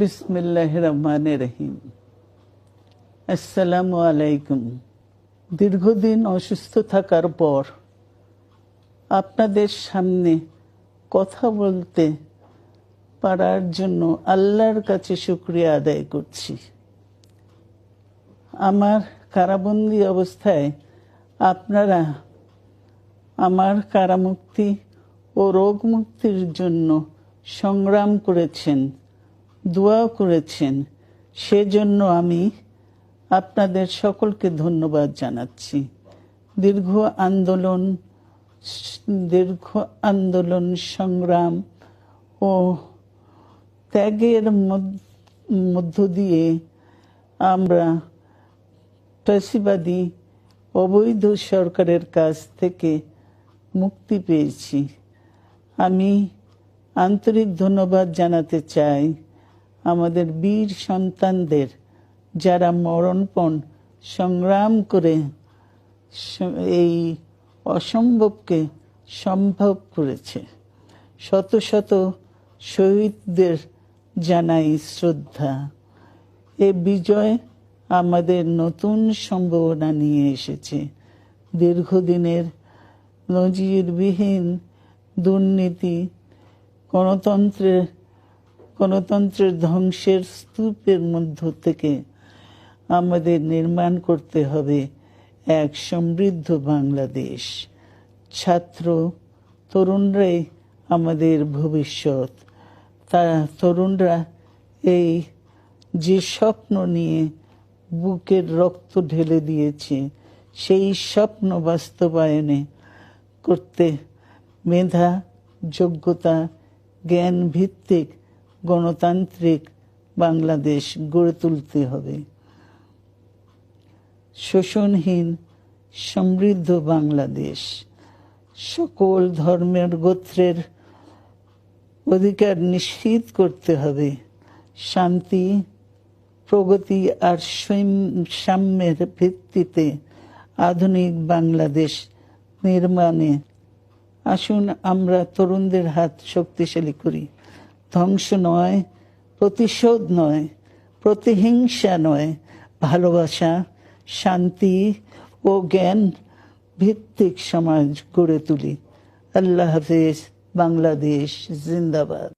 বিসমিল্লাহির রহমানির রহিম। আসসালামু আলাইকুম। দীর্ঘদিন অসুস্থ থাকার পর আপনাদের সামনে কথা বলতে পারার জন্য আল্লাহর কাছে শুকরিয়া আদায় করছি। আমার কারাবন্দী অবস্থায় আপনারা আমার কারামুক্তি ও রোগ মুক্তির জন্য সংগ্রাম করেছেন, দোয়া করেছেন। সেজন্য আমি আপনাদের সকলকে ধন্যবাদ জানাচ্ছি। দীর্ঘ আন্দোলন সংগ্রাম ও ত্যাগের মধ্য দিয়ে আমরা ফ্যাসিবাদী অবৈধ সরকারের কাছ থেকে মুক্তি পেয়েছি। আমি আন্তরিক ধন্যবাদ জানাতে চাই আমাদের বীর সন্তানদের, যারা মরণপণ সংগ্রাম করে এই অসম্ভবকে সম্ভব করেছে। শত শত শহীদদের জানাই শ্রদ্ধা। এ বিজয় আমাদের নতুন সম্ভাবনা নিয়ে এসেছে। দীর্ঘদিনের নজিরবিহীন দুর্নীতি, গণতন্ত্রের ধ্বংসের স্তূপের মধ্য থেকে আমাদের নির্মাণ করতে হবে এক সমৃদ্ধ বাংলাদেশ। ছাত্র তরুণরাই আমাদের ভবিষ্যৎ। তরুণরা এই যে স্বপ্ন নিয়ে বুকের রক্ত ঢেলে দিয়েছে, সেই স্বপ্ন বাস্তবায়নে করতে মেধা, যোগ্যতা, জ্ঞান ভিত্তিক গণতান্ত্রিক বাংলাদেশ গড়ে তুলতে হবে। শোষণহীন সমৃদ্ধ বাংলাদেশ। সকল ধর্মের গোত্রের অধিকার নিশ্চিত করতে হবে। শান্তি, প্রগতি আর সাম্যের ভিত্তিতে আধুনিক বাংলাদেশ নির্মাণে আসুন আমরা তরুণদের হাত শক্তিশালী করি। ধ্বংস নয়, প্রতিশোধ নয়, প্রতিহিংসা নয়, ভালোবাসা, শান্তি ও জ্ঞান ভিত্তিক সমাজ গড়ে তুলি। আল্লাহ হাফেজ। বাংলাদেশ জিন্দাবাদ।